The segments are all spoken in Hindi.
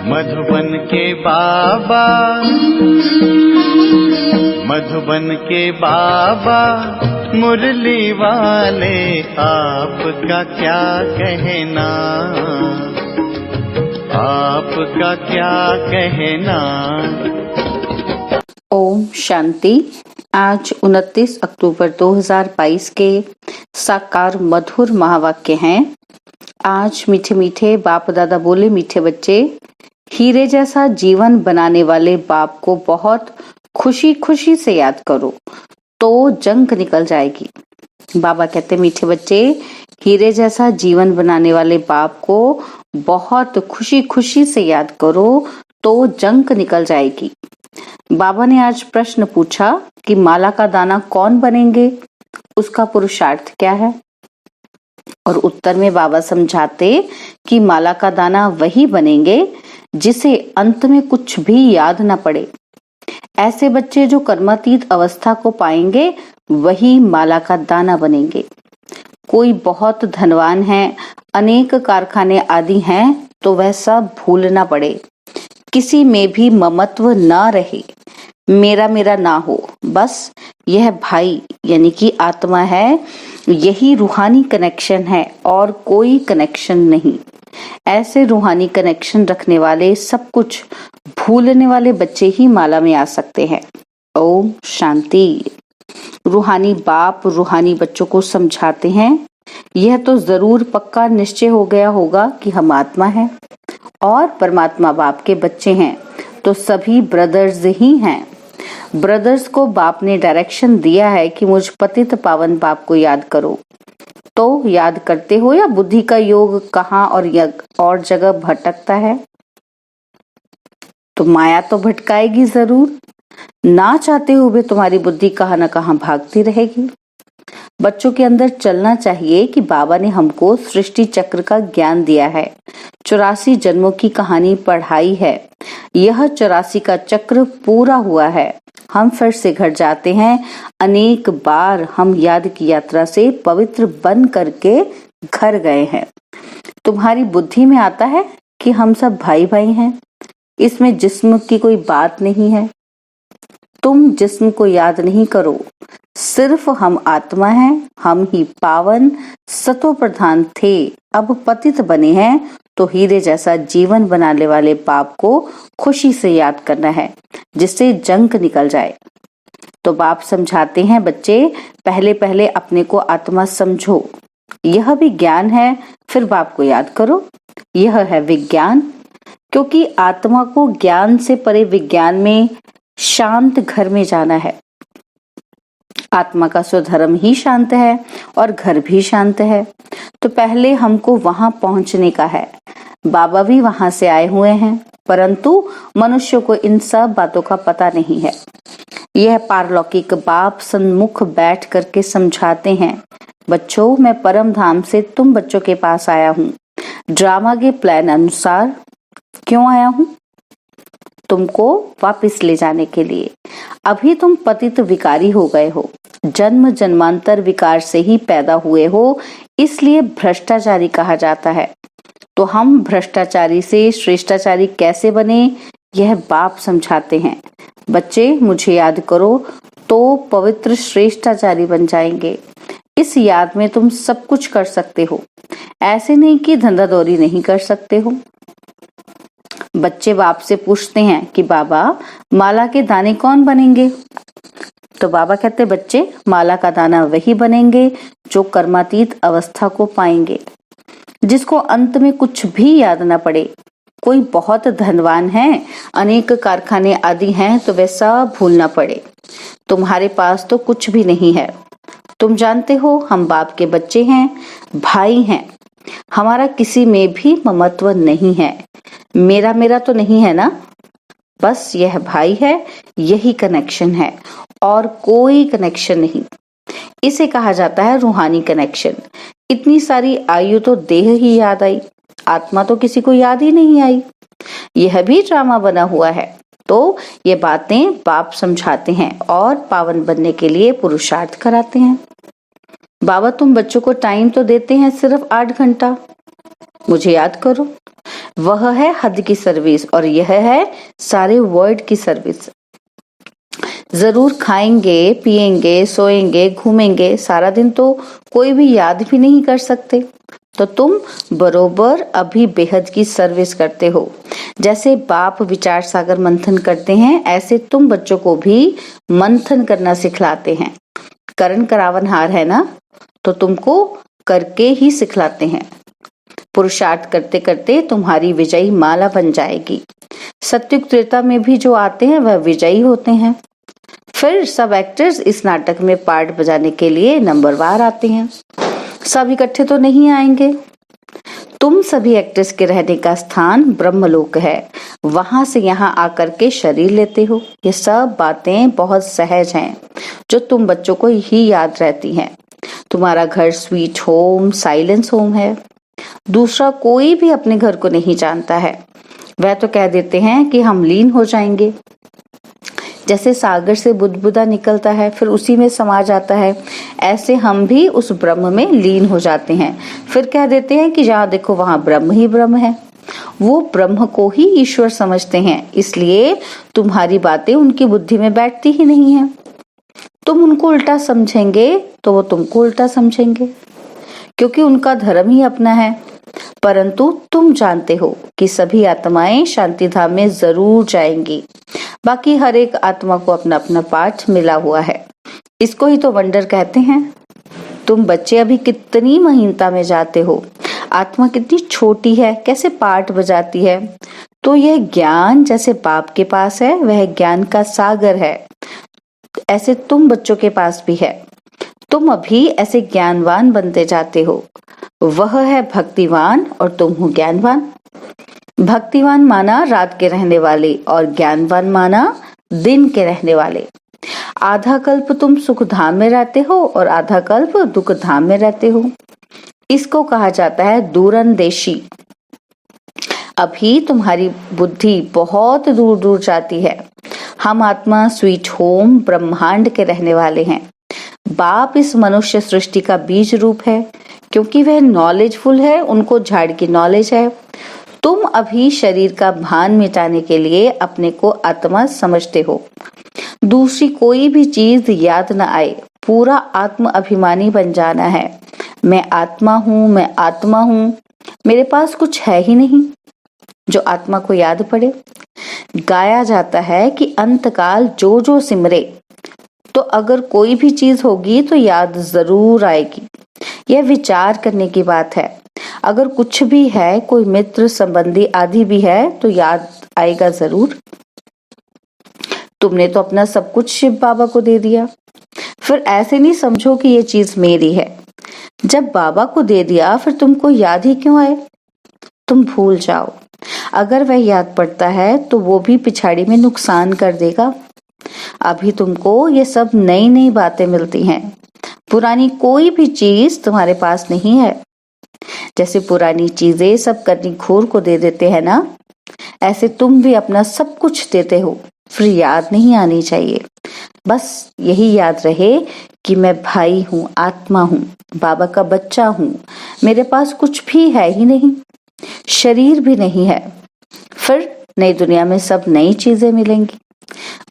मधुबन के बाबा, मधुबन के बाबा मुरली वाले, आपका क्या कहना, आपका क्या कहना। ओम शांति। आज 29 अक्टूबर 2022 के साकार मधुर महावाक्य हैं। आज मीठे मीठे बाप दादा बोले, मीठे बच्चे, हीरे जैसा जीवन बनाने वाले बाप को बहुत खुशी खुशी से याद करो तो जंग निकल जाएगी। बाबा कहते, मीठे बच्चे, हीरे जैसा जीवन बनाने वाले बाप को बहुत खुशी खुशी से याद करो तो जंग निकल जाएगी। बाबा ने आज प्रश्न पूछा कि माला का दाना कौन बनेंगे, उसका पुरुषार्थ क्या है। और उत्तर में बाबा समझाते कि माला का दाना वही बनेंगे जिसे अंत में कुछ भी याद न पड़े। ऐसे बच्चे जो कर्मातीत अवस्था को पाएंगे वही माला का दाना बनेंगे। कोई बहुत धनवान है, अनेक कारखाने आदि हैं, तो वह सब भूल ना पड़े, किसी में भी ममत्व ना रहे, मेरा मेरा ना हो। बस यह भाई यानी कि आत्मा है, यही रूहानी कनेक्शन है और कोई कनेक्शन नहीं। ऐसे रूहानी कनेक्शन रखने वाले, सब कुछ भूलने वाले बच्चे ही माला में आ सकते हैं। ओम शांति। रूहानी बाप रूहानी बच्चों को समझाते हैं, यह तो जरूर पक्का निश्चय हो गया होगा कि हम आत्मा हैं और परमात्मा बाप के बच्चे हैं, तो सभी ब्रदर्स ही हैं। ब्रदर्स को बाप ने डायरेक्शन दिया है कि मुझ पतित पावन बाप को याद करो। तो याद करते हो या बुद्धि का योग कहाँ और जगह भटकता है? तो माया तो भटकाएगी जरूर, ना चाहते हुए तुम्हारी बुद्धि कहाँ न कहाँ भागती रहेगी। बच्चों के अंदर चलना चाहिए कि बाबा ने हमको सृष्टि चक्र का ज्ञान दिया है, 84 जन्मों की कहानी पढ़ाई है। यह 84 का चक्र पूरा हुआ है, हम फिर से घर जाते हैं। अनेक बार हम याद की यात्रा से पवित्र बन करके घर गए हैं। तुम्हारी बुद्धि में आता है कि हम सब भाई भाई हैं, इसमें जिस्म की कोई बात नहीं है। तुम जिस्म को याद नहीं करो, सिर्फ हम आत्मा हैं, हम ही पावन सतो प्रधान थे, अब पतित बने हैं, तो हीरे जैसा जीवन बनाने वाले बाप को खुशी से याद करना है, जिससे जंग निकल जाए। तो बाप समझाते हैं, बच्चे, पहले पहले अपने को आत्मा समझो, यह भी ज्ञान है, फिर बाप को याद करो, यह है विज्ञान। क्योंकि आत्मा को ज्ञान से परे विज्ञान में शांत घर में जाना है। आत्मा का स्वधर्म ही शांत है और घर भी शांत है, तो पहले हमको वहां पहुंचने का है। बाबा भी वहां से आए हुए हैं, परंतु मनुष्य को इन सब बातों का पता नहीं है। यह पारलौकिक बाप सन्मुख बैठ करके समझाते हैं, बच्चों, मैं परम धाम से तुम बच्चों के पास आया हूँ। ड्रामा के प्लान अनुसार क्यों आया हूँ? तुमको वापस ले जाने के लिए। अभी तुम पतित विकारी हो गए हो, जन्म जन्मांतर विकार से ही पैदा हुए हो, इसलिए भ्रष्टाचारी कहा जाता है। तो हम भ्रष्टाचारी से श्रेष्ठाचारी कैसे बने, यह बाप समझाते हैं। बच्चे, मुझे याद करो तो पवित्र श्रेष्ठाचारी बन जाएंगे। इस याद में तुम सब कुछ कर सकते हो, ऐसे नहीं कि धंधादौरी नहीं कर सकते हो। बच्चे बाप से पूछते हैं कि बाबा, माला के दाने कौन बनेंगे? तो बाबा कहते, बच्चे, माला का दाना वही बनेंगे जो कर्मातीत अवस्था को पाएंगे, जिसको अंत में कुछ भी याद ना पड़े। कोई बहुत धनवान है, अनेक कारखाने आदि हैं, तो वह सब भूलना पड़े। तुम्हारे पास तो कुछ भी नहीं है। तुम जानते हो, हम बाप के बच्चे हैं, भाई हैं, हमारा किसी में भी ममत्व नहीं है। मेरा मेरा तो नहीं है ना, बस यह भाई है, यही कनेक्शन है और कोई कनेक्शन नहीं। इसे कहा जाता है रूहानी कनेक्शन। इतनी सारी आयु तो देह ही याद आई, आत्मा तो किसी को याद ही नहीं आई। यह भी ड्रामा बना हुआ है। तो ये बातें बाप समझाते हैं और पावन बनने के लिए पुरुषार्थ कराते हैं। बाबा, तुम बच्चों को टाइम तो देते हैं सिर्फ 8 घंटा, मुझे याद करो। वह है हद की सर्विस और यह है सारे वर्ल्ड की सर्विस। जरूर खाएंगे, पिएंगे, सोएंगे, घूमेंगे, सारा दिन तो कोई भी याद भी नहीं कर सकते। तो तुम बरोबर अभी बेहद की सर्विस करते हो। जैसे बाप विचार सागर मंथन करते हैं, ऐसे तुम बच्चों को भी मंथन करना सिखलाते हैं। करण करावनहार है ना, तो तुमको करके ही सिखलाते हैं। पुरुषार्थ करते करते तुम्हारी विजयी माला बन जाएगी। सत्युग त्रेता में भी जो आते हैं वह विजयी होते हैं। फिर सब एक्टर्स इस नाटक में पार्ट बजाने के लिए नंबरवार आते हैं। सब इकट्ठे तो नहीं आएंगे। तुम सभी एक्टर्स के रहने का स्थान ब्रह्मलोक है, वहां से यहाँ आकर के शरीर लेते हो। ये सब बातें बहुत सहज हैं, जो तुम बच्चों को ही याद रहती हैं। तुम्हारा घर स्वीट होम, साइलेंस होम है। दूसरा कोई भी अपने घर को नहीं जानता है। वह तो कह देते हैं कि हम लीन हो जाएंगे। जैसे सागर से बुदबुदा निकलता है फिर उसी में समा जाता है, ऐसे हम भी उस ब्रह्म में लीन हो जाते हैं। फिर कह देते हैं कि जहाँ देखो वहां ब्रह्म ही ब्रह्म है। वो ब्रह्म को ही ईश्वर समझते हैं, इसलिए तुम्हारी बातें उनकी बुद्धि में बैठती ही नहीं है। तुम उनको उल्टा समझेंगे तो वो तुमको उल्टा समझेंगे, क्योंकि उनका धर्म ही अपना है। परंतु तुम जानते हो कि सभी आत्माएं शांति धाम में जरूर जाएंगी। बाकी हर एक आत्मा को अपना अपना पाठ मिला हुआ है। इसको ही तो वंडर कहते हैं। तुम बच्चे अभी कितनी महीनता में जाते हो। आत्मा कितनी छोटी है, कैसे पाठ बजाती है। तो यह ज्ञान जैसे बाप के पास है, वह ज्ञान का सागर है, ऐसे तुम बच्चों के पास भी है। तुम अभी ऐसे ज्ञानवान बनते जाते हो। वह है भक्तिवान और तुम हो ज्ञानवान। भक्तिवान माना रात के रहने वाले और ज्ञानवान माना दिन के रहने वाले। आधा कल्प तुम सुख धाम में रहते हो और आधा कल्प दुख धाम में रहते हो। इसको कहा जाता है दूरंदेशी। अभी तुम्हारी बुद्धि बहुत दूर दूर जाती है। हम आत्मा स्वीट होम ब्रह्मांड के रहने वाले हैं। बाप इस मनुष्य सृष्टि का बीज रूप है, क्योंकि वह नॉलेजफुल है, उनको झाड़ की नॉलेज है। तुम अभी शरीर का भान मिटाने के लिए अपने को आत्मा समझते हो। दूसरी कोई भी चीज याद न आए, पूरा आत्म अभिमानी बन जाना है। मैं आत्मा हूँ, मैं आत्मा हूँ। मेरे पास कुछ है ही नहीं जो आत्मा को याद पड़े। गाया जाता है कि अंतकाल जो जो सिमरे, तो अगर कोई भी चीज होगी तो याद जरूर आएगी। यह विचार करने की बात है। अगर कुछ भी है, कोई मित्र संबंधी आदि भी है, तो याद आएगा जरूर। तुमने तो अपना सब कुछ शिव बाबा को दे दिया। फिर ऐसे नहीं समझो कि ये चीज मेरी है। जब बाबा को दे दिया फिर तुमको याद ही क्यों आए। तुम भूल जाओ। अगर वह याद पड़ता है तो वो भी पिछाड़ी में नुकसान कर देगा। अभी तुमको ये सब नई नई बातें मिलती हैं। पुरानी कोई भी चीज तुम्हारे पास नहीं है। जैसे पुरानी चीजें सब करनी घोर को दे देते हैं ना, ऐसे तुम भी अपना सब कुछ देते हो। फिर याद नहीं आनी चाहिए। बस यही याद रहे कि मैं भाई हूँ, आत्मा हूँ, बाबा का बच्चा हूँ। मेरे पास कुछ भी है ही नहीं, शरीर भी नहीं है। फिर नई दुनिया में सब नई चीजें मिलेंगी।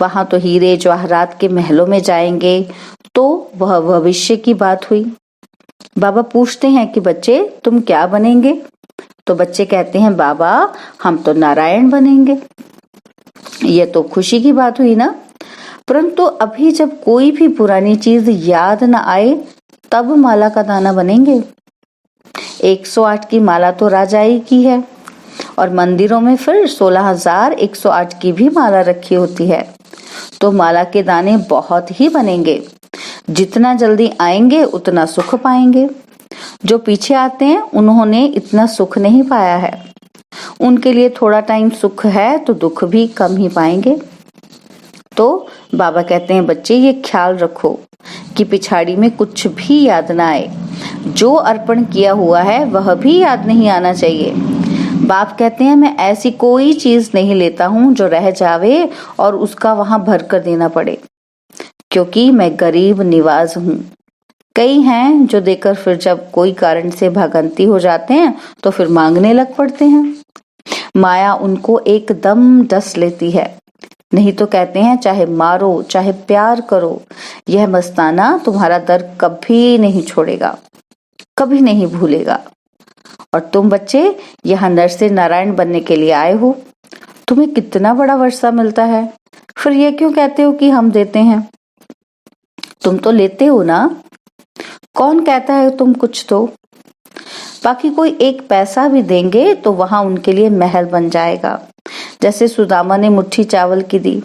वहां तो हीरे जवाहरात के महलों में जाएंगे, तो वह भविष्य की बात हुई। बाबा पूछते हैं कि बच्चे तुम क्या बनेंगे। तो बच्चे कहते हैं बाबा हम तो नारायण बनेंगे। ये तो खुशी की बात हुई ना। परंतु अभी जब कोई भी पुरानी चीज याद न आए, तब माला का दाना बनेंगे। 108 की माला तो राजाई की है और मंदिरों में फिर 16,108 की भी माला रखी होती है। तो माला के दाने बहुत ही बनेंगे। जितना जल्दी आएंगे उतना सुख पाएंगे। जो पीछे आते हैं उन्होंने इतना सुख नहीं पाया है। उनके लिए थोड़ा टाइम सुख है तो दुख भी कम ही पाएंगे। तो बाबा कहते हैं बच्चे ये ख्याल रखो कि पिछाड़ी में कुछ भी याद ना आए। जो अर्पण किया हुआ है वह भी याद नहीं आना चाहिए। बाप कहते हैं मैं ऐसी कोई चीज नहीं लेता हूँ जो रह जावे और उसका वहां भर कर देना पड़े, क्योंकि मैं गरीब निवाज हूँ। कई हैं जो देकर फिर जब कोई कारण से भागंती हो जाते हैं तो फिर मांगने लग पड़ते हैं। माया उनको एकदम डस लेती है, नहीं तो कहते हैं चाहे मारो चाहे प्यार करो, यह मस्ताना तुम्हारा दर कभी नहीं छोड़ेगा, कभी नहीं भूलेगा। और तुम बच्चे यहाँ नर से नारायण बनने के लिए आए हो, तुम्हें कितना बड़ा वर्षा मिलता है, फिर ये क्यों कहते हो कि हम देते हैं? तुम तो लेते हो ना, कौन कहता है तुम कुछ तो? बाकी कोई एक पैसा भी देंगे तो वहां उनके लिए महल बन जाएगा। जैसे सुदामा ने मुट्ठी चावल की दी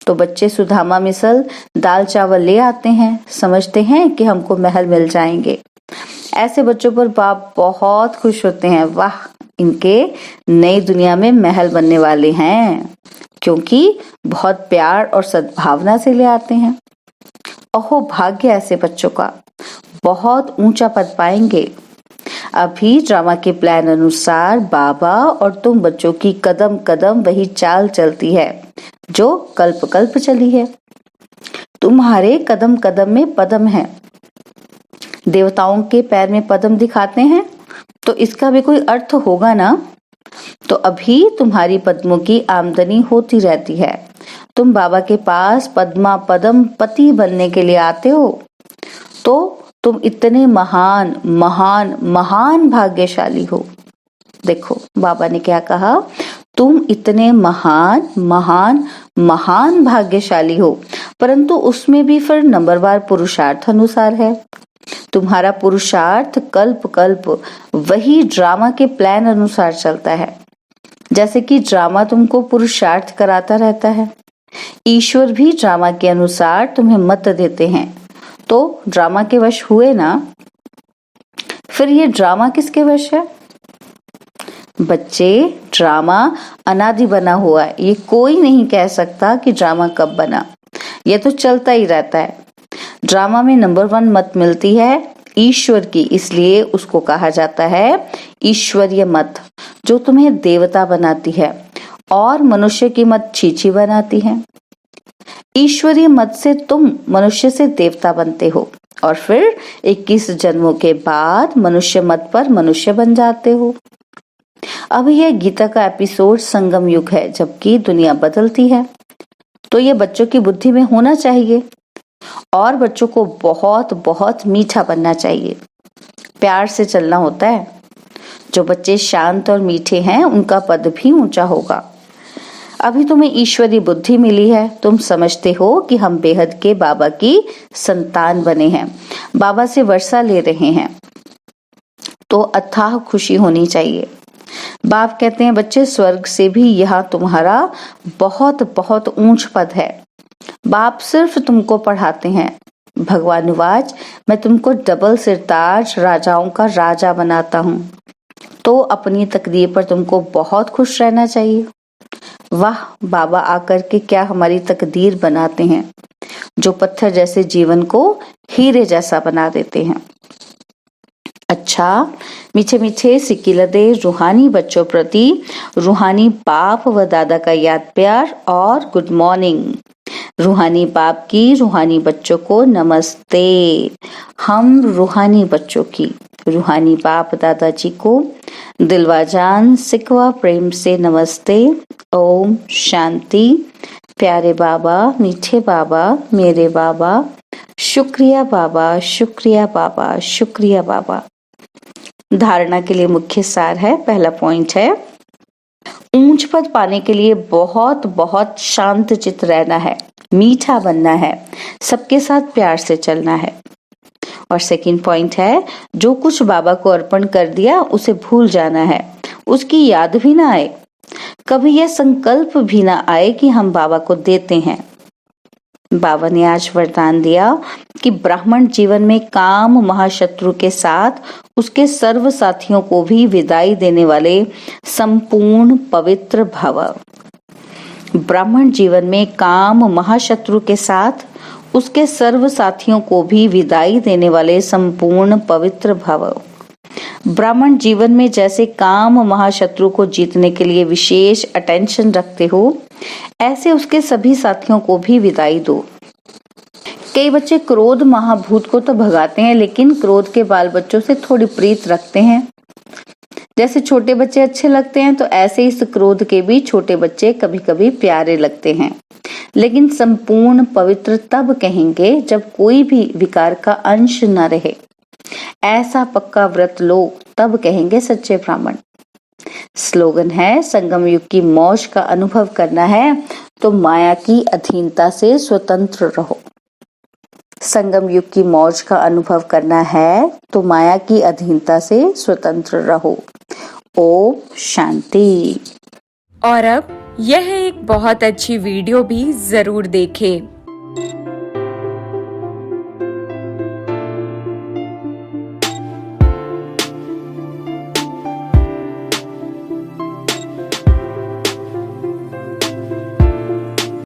तो बच्चे सुदामा मिसल दाल चावल ले आते हैं, समझते हैं कि हमको महल मिल जाएंगे। ऐसे बच्चों पर बाप बहुत खुश होते हैं, वाह इनके नई दुनिया में महल बनने वाले हैं, क्योंकि बहुत प्यार और सद्भावना से ले आते हैं। अहो भाग्य ऐसे बच्चों का, बहुत ऊंचा पद पाएंगे। अभी ड्रामा के प्लान अनुसार बाबा और तुम बच्चों की कदम कदम वही चाल चलती है जो कल्प कल्प चली है। तुम्हारे कदम कदम में पद्म है। देवताओं के पैर में पद्म दिखाते हैं तो इसका भी कोई अर्थ होगा ना। तो अभी तुम्हारी पद्मों की आमदनी होती रहती है। तुम बाबा के पास पद्मा पद्म पति बनने के लिए आते हो, तो तुम इतने महान महान महान भाग्यशाली हो। देखो बाबा ने क्या कहा, तुम इतने महान महान महान भाग्यशाली हो, परंतु उसमें भी फिर नंबरवार पुरुषार्थ अनुसार है। तुम्हारा पुरुषार्थ कल्प कल्प वही ड्रामा के प्लान अनुसार चलता है। जैसे कि ड्रामा तुमको पुरुषार्थ कराता रहता है, ईश्वर भी ड्रामा के अनुसार तुम्हें मत देते हैं, तो ड्रामा के वश हुए ना। फिर ये ड्रामा किसके वश है? बच्चे ड्रामा अनादि बना हुआ है, ये कोई नहीं कह सकता कि ड्रामा कब बना, ये तो चलता ही रहता है। ड्रामा में नंबर 1 मत मिलती है ईश्वर की, इसलिए उसको कहा जाता है ईश्वरीय मत, जो तुम्हें देवता बनाती है और मनुष्य की मत छीछी बनाती है। ईश्वरीय मत से तुम मनुष्य से देवता बनते हो और फिर 21 जन्मों के बाद मनुष्य मत पर मनुष्य बन जाते हो। अब यह गीता का एपिसोड संगम युग है, जबकि दुनिया बदलती है, तो ये बच्चों की बुद्धि में होना चाहिए। और बच्चों को बहुत बहुत मीठा बनना चाहिए, प्यार से चलना होता है। जो बच्चे शांत और मीठे हैं उनका पद भी ऊंचा होगा। अभी तुम्हें ईश्वरीय बुद्धि मिली है, तुम समझते हो कि हम बेहद के बाबा की संतान बने हैं, बाबा से वर्षा ले रहे हैं, तो अथाह खुशी होनी चाहिए। बाप कहते हैं बच्चे स्वर्ग से भी यहाँ तुम्हारा बहुत बहुत ऊंच पद है। बाप सिर्फ तुमको पढ़ाते हैं। भगवान वाच, मैं तुमको डबल सिरताज राजाओं का राजा बनाता हूँ, तो अपनी तकदीर पर तुमको बहुत खुश रहना चाहिए। वाह, बाबा आकर के क्या हमारी तकदीर बनाते हैं, जो पत्थर जैसे जीवन को हीरे जैसा बना देते हैं। अच्छा, मीठे मीठे सिकिलदे रूहानी बच्चों प्रति रूहानी बाप व दादा का याद प्यार और गुड मॉर्निंग। रूहानी बाप की रूहानी बच्चों को नमस्ते। हम रूहानी बच्चों की रूहानी बाप दादाजी को दिलवाजान सिकवा प्रेम से नमस्ते। ओम शांति। प्यारे बाबा, मीठे बाबा, मेरे बाबा, शुक्रिया बाबा, शुक्रिया बाबा, शुक्रिया बाबा। धारणा के लिए मुख्य सार है। पहला पॉइंट है, ऊंच पद पाने के लिए बहुत बहुत शांत चित्त रहना है, मीठा बनना है, सबके साथ प्यार से चलना है। और सेकंड पॉइंट है, जो कुछ बाबा को अर्पण कर दिया उसे भूल जाना है, उसकी याद भी ना आए, कभी यह संकल्प भी ना आए कि हम बाबा को देते हैं। बाबा ने आज वरदान दिया कि ब्राह्मण जीवन में काम महाशत्रु के साथ उसके सर्व साथियों को भी विदाई देने वाले संपूर्ण पवित्र भव। ब्राह्मण जीवन में काम महाशत्रु के साथ उसके सर्व साथियों को भी विदाई देने वाले संपूर्ण पवित्र भव। ब्राह्मण जीवन में जैसे काम महाशत्रु को जीतने के लिए विशेष अटेंशन रखते हो, ऐसे उसके सभी साथियों को भी विदाई दो। कई बच्चे क्रोध महाभूत को तो भगाते हैं, लेकिन क्रोध के बाल बच्चों से थोड़ी प्रीत रखते हैं। जैसे छोटे बच्चे अच्छे लगते हैं, तो ऐसे ही इस क्रोध के भी छोटे बच्चे कभी कभी प्यारे लगते हैं। लेकिन संपूर्ण पवित्र तब कहेंगे जब कोई भी विकार का अंश न रहे। ऐसा पक्का व्रत लो, तब कहेंगे सच्चे ब्राह्मण। स्लोगन है, संगम युग की मौज का अनुभव करना है तो माया की अधीनता से स्वतंत्र रहो। संगम युग की मौज का अनुभव करना है तो माया की अधीनता से स्वतंत्र रहो। ओम शांति। और अब यह एक बहुत अच्छी वीडियो भी जरूर देखें।